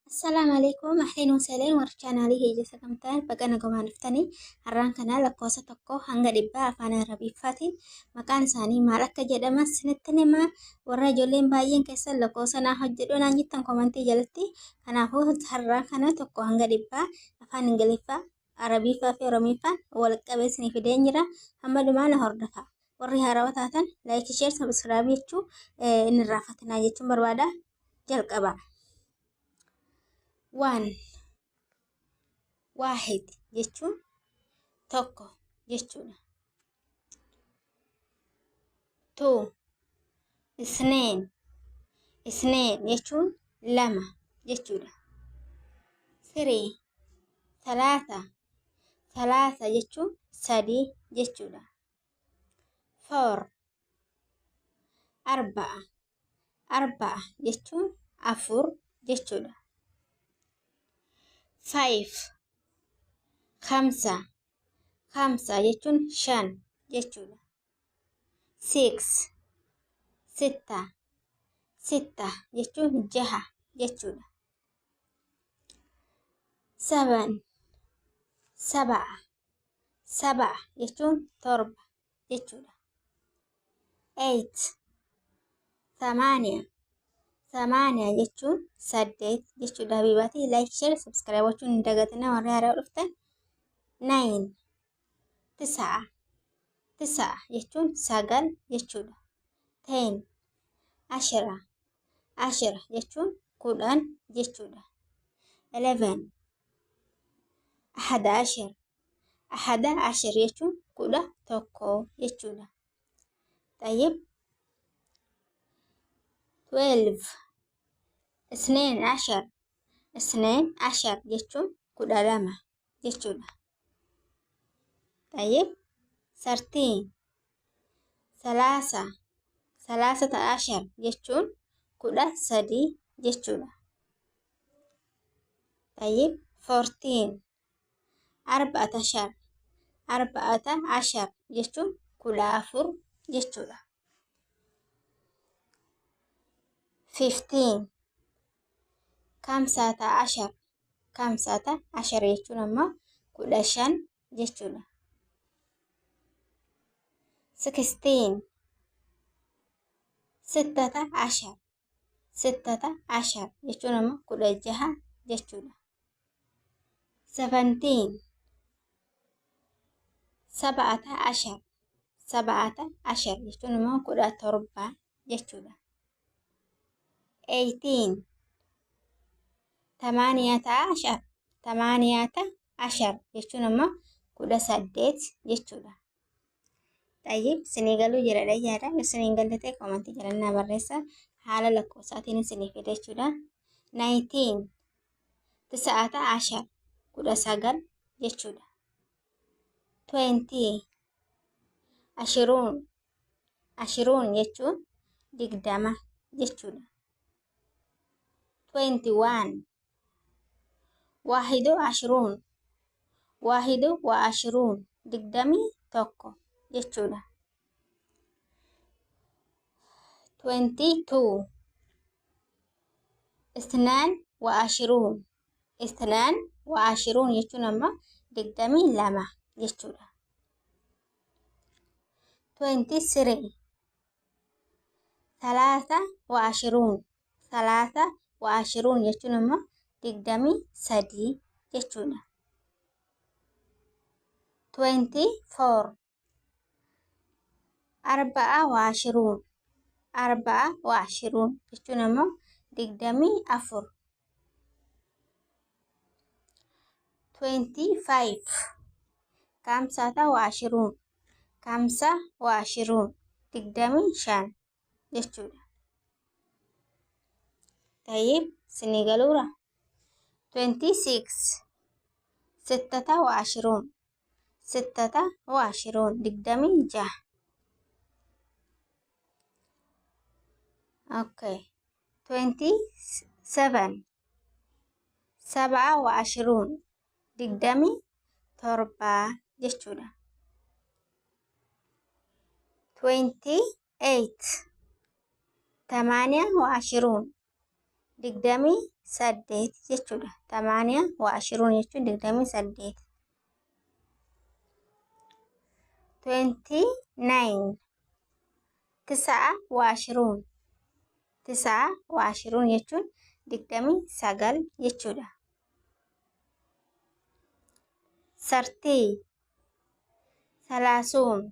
السلام عليكم أهلين وسهلين ورجعنا لي هي جسا كمتان بقنا قمان نفتني هران كنا لكوسة تقو هنگا دبا أفانا ربي فاتين مكان ثاني مالك جدما سنتني ما والرجلين باين كسر لكوسة نا حجدونا نجتن كومنتي جلتي كنا هو هران كنا تقو هنگا دبا أفان انجلفا عربي فافي رميفا والكابسني في دينجرا هم دمانا هردفا warri haarawaa taatan laayik sheer sabskraayib jechuu inni raafatinaa jechuun barbaada jalqaba. Waan waahid jechuun tokko jechuudha. Tuu isneen jechuun lama jechuudha. Sirii salaasa jechuun sadii jechuudha. Four arba'a jechuun afur jechuudha. Five khamsa jechuun shan jechuudha. Six sitta jechuun jaha jechuudha. Seven saba'a jechuun torba jechuudha. Eight samaaniya jechuun saddeet jechuudha. Habiibaatii like share subscribe gochuun hin dagatinaa warri haaraa dhuftan. Nine tisa'a jechuun sagal jechuudha. Ten ashira jechuun kudhan jechuudha. 11 ahada ashir jechuun kudha tokko jechuudha. Tayyib 12 isneen ashar jechuun kudha lama jechuudha. Tayyib 13 salaasata ashar jechuun kudha sadii jechuudha. Tayyib 14 arba'ata ashar jechuun kudha afur jechuudha. 15 kamsata ashar jechuun ammoo kudha shan jechuudha. 16 sittata ashar jechuun ammoo kudha jaha jechuudha. 17 saba'ata ashar jechuun ammoo kudha torba jechuudha. 18 tamaaniyata ashar jechuun ammoo kudha saddeet jechuudha. Tayyib isinii galuu jira dhayyaadha. Isiniin gallatee koomantii jalannaa barreessa. Haala lakkoofsaatiin isinii fide jechuudha. 19 tisa'ata ashar kudha sagal jechuudha. 20 ashiruun jechuun digdama jechuudha. 21 waahidu wa ashiruun digdamii tokko jechuudha. 22 isnaan wa ashiruun jechuun ammoo digdamii lama jechuudha. 23 salaasa wa ashiruun jechuun ammoo digdamii sadii jechuudha. 24 arba'a wa ashiruun jechuun ammoo digdamii afur. 25 kamsa wa ashiruun digdamii shan jechuudha. Tayyib isinii galuura. 26 sittata wa ashiruun digdamii jaha. Okay. 27 saba'a wa ashiruun digdamii torba jechuudha. 28 tamaaniya wa ashiruun digdamii saddeet jechuudha. 28 jechuun 28. 29 29 29 jechuun 29 jechuudha. 30 30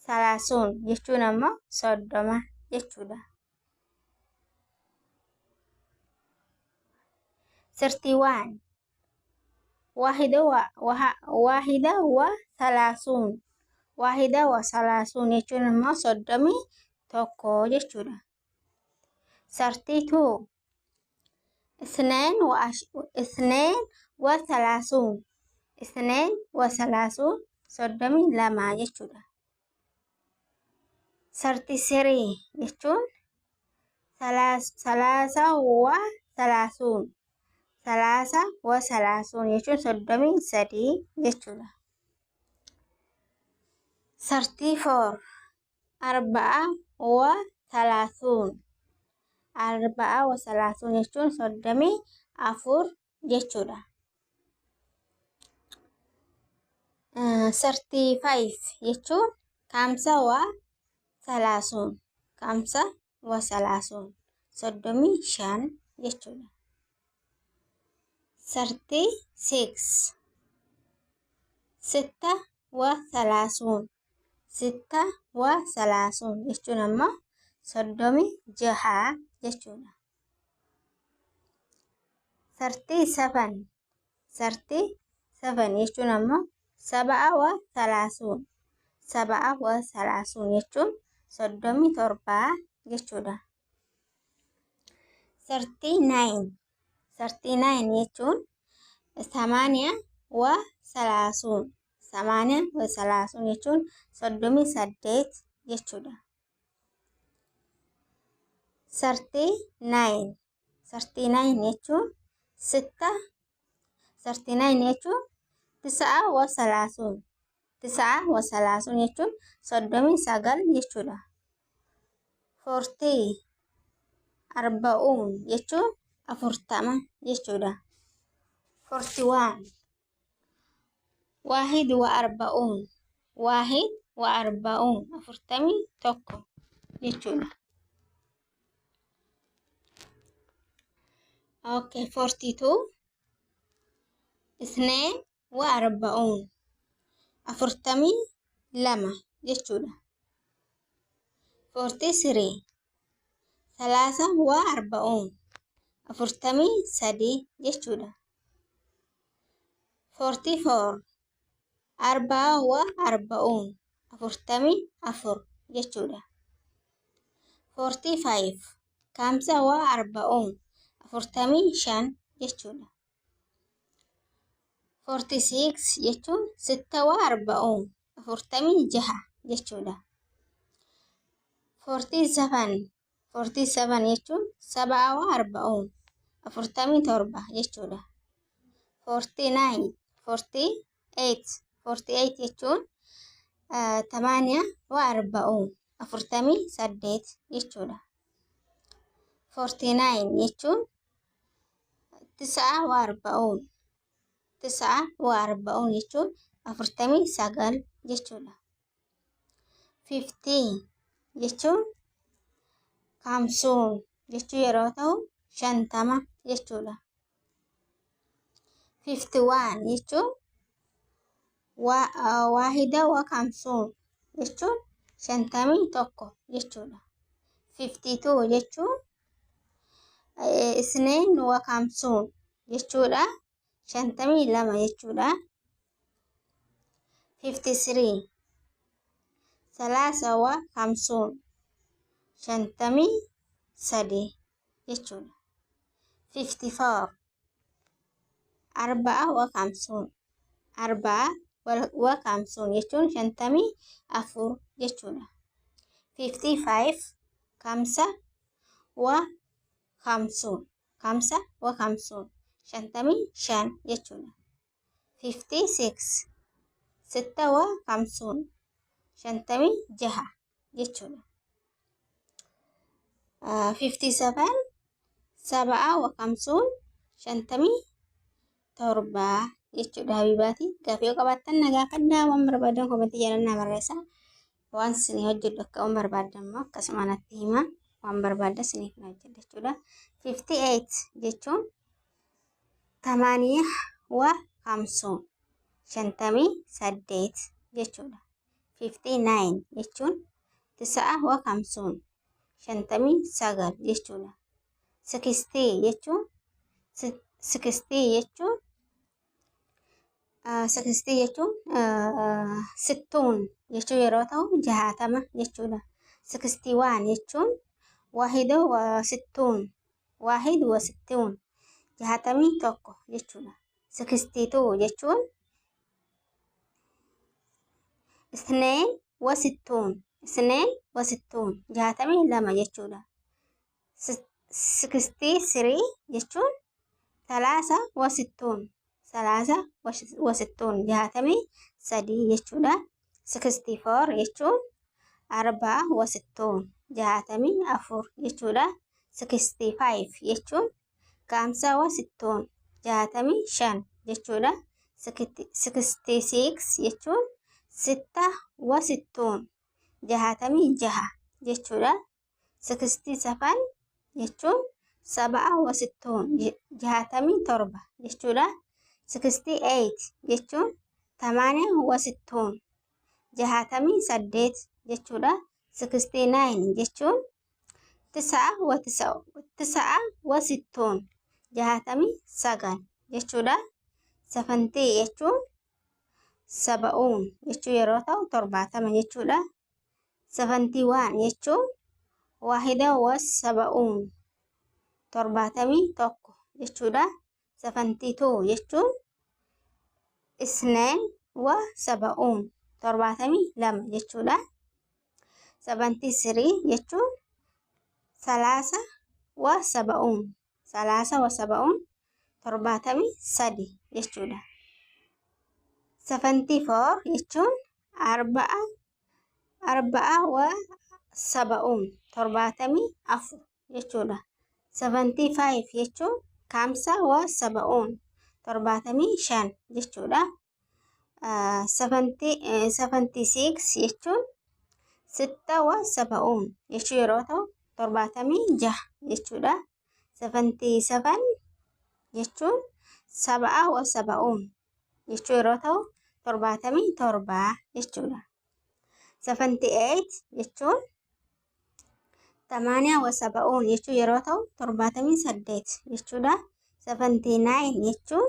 30 jechuun ammoo 30 jechuudha. 31 واحدة وثلاثون jechuun ammoo 31 jechuudha. 32 اثنين وثلاثون 32 jechuudha. 33 jechuun 33 jechuun 33 jechuudha. 34 34 jechuun 34 jechuudha. 35 jechuun 35 35 jechuudha. 36 36 jechuun ammoo 36 jechuudha. 37 jechuun ammoo 37 jechuun 37 jechuudha. 39 jechuun 38 jechuun 38 jechuudha. 39 jechuun 39 jechuun 39 jechuun 39 jechuudha. 40 jechuun 40 jechuudha. 41 41 41 jechuudha. Okay, 42 42 jechuudha. 43 43 jechuudha. 44 44 jechuudha. 45 45 jechuudha. 46 jechuun 46 jechuudha. 47 jechuun 47 jechuudha. 49 48 jechuun 48 jechuudha. 49 jechuun 49 jechuun 49 jechuudha. 50 jechuun 50 jechuu yeroo ta'u 50 jechuudha. 51 jechuun 51 jechuun 51 jechuudha. 52 jechuun 52 jechuudha. 52 jechuudha. 53 53 jechuudha. 54 54 jechuun 54 jechuudha. 55 55 jechuudha. 56 56 jechuudha. 57 7 وخمسون شنتمي تربة jechuudha habibaati. Gaaffii yoo qabaattan nagaa faddaa waan barbaadan komentii jalannaa barreessa. Waan isinii hojjedhu akka waan barbaadan immoo akkasuma natti himaa waan barbaadda isiniif na hojjedha jechuudha. 58 jechuun 8 وخمسون شنتمي سديت jechuudha. 59 jechuun 9 وخمسون شنتمي ساغر jechuudha. 60 jechuun 60 jechuun 60 jechuun 60 jechuu yeroo ta'u 60 jechuudha. 61 jechuun 61 61 61 jechuudha. 62 jechuun 62 62 62 jechuudha. 63 jechuun 63 63 63 jechuudha. 64 jechuun 64 64 jechuudha. 65 jechuun 65 65 jechuudha. 66 jechuun 66 66 jechuudha. 67 jechuun 67 67 jechuudha. 68 jechuun 68 68 jechuudha. 69 jechuun 69 69 jechuudha. 70 jechuun 70 jechuu yeroo ta'u 70 jechuudha. 71 jechuun 71 71 jechuudha. 72 jechuun 72 72 jechuudha. 73 jechuun 73 73 jechuudha. 74 jechuun 74 74 jechuudha. 75 jechuun 75 75 jechuudha. 76 jechuun 76 jechuu yeroo ta'u 76 jechuudha. 77 jechuun 77 jechuu yeroo ta'u 77 jechuudha. 78 jechuun 78 jechuu yeroo ta'u 78 jechuudha. 79 jechuun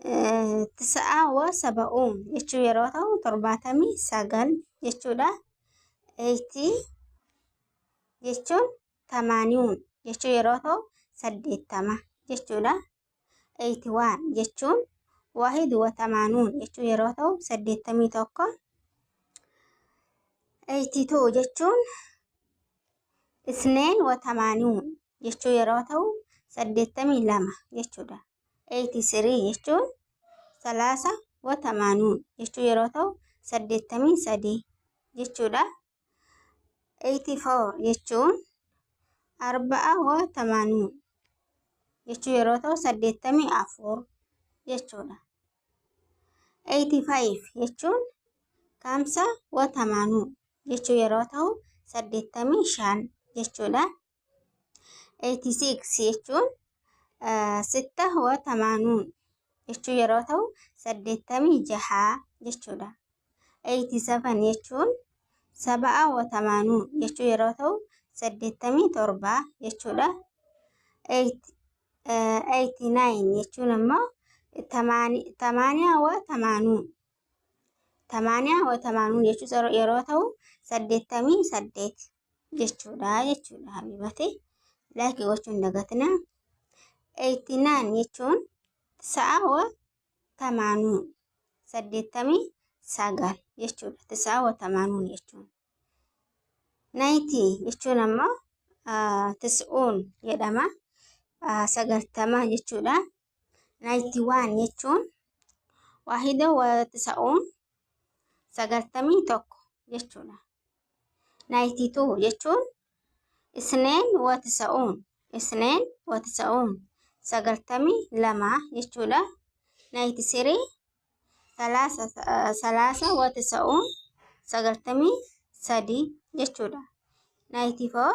79 jechuu yeroo ta'u 79 jechuudha. 80 jechuun 80 jechuu yeroo ta'u 80 jechuudha. 81 jechuun 81 jechuu yeroo ta'u 81. 82 jechuun 82 jechuu yeroo ta'u 82 jechuudha. 83 jechuun 83 jechuu yeroo ta'u 83 jechuudha. 84 jechuun 84 jechuu yeroo ta'u 84 jechuudha. 85 jechuun 85 jechuu yeroo ta'u 85 jechuudha. 86 jechuun 86 jechuu yeroo ta'u 86 jechuudha. 87 jechuun 87 jechuu yeroo ta'u 87 jechuudha. 89 jechuun ammoo 88 jechuu yeroo ta'u 88 jechuudha habibati. Laakii gochuun dagatina. 89 jechuun 89 jechuudha. 89 jechuun. 90 jechuun ammoo 90 jedhama. 90 jechuudha. 91 jechuun 91 jechuudha. 92 jechuun 92 اثنين وتسعون سقلتمي لما يجودا. 93 ثلاثة وتسعون سقلتمي سدي يجودا. 94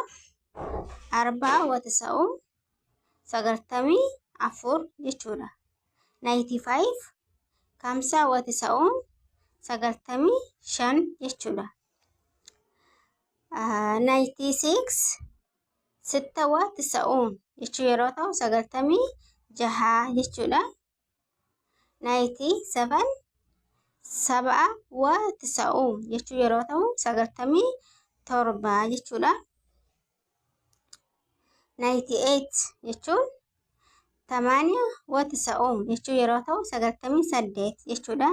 94 سقلتمي أفور يجودا. 95 95 سقلتمي شن يجودا. 96 96 jechuu yeroo ta'u 96 jechuudha. 97 97 jechuu yeroo ta'u 97 jechuudha. 98 jechuun 98 jechuu yeroo ta'u 98 jechuudha.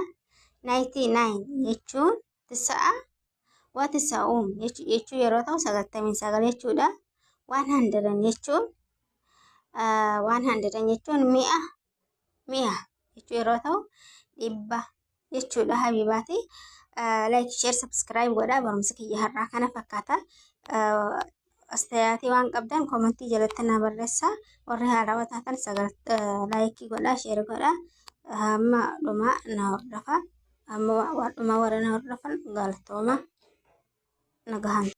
99 jechuun 99 jechuu yeroo ta'u 99 jechuudha. 100 jechuun 100 jechuu yeroo ta'u 100 jechuudha. Habibaati like share subscribe godhaa. Barumsa kiyya har'aa kana fakkaata. Astayaatii waan qabdan komentii jalatti na barreessaa. Warri haarawaa taatan like godhaa, share godhaa. Hamma dhuma na hordofaa. Amma warra na hordofan galatooma nagahan.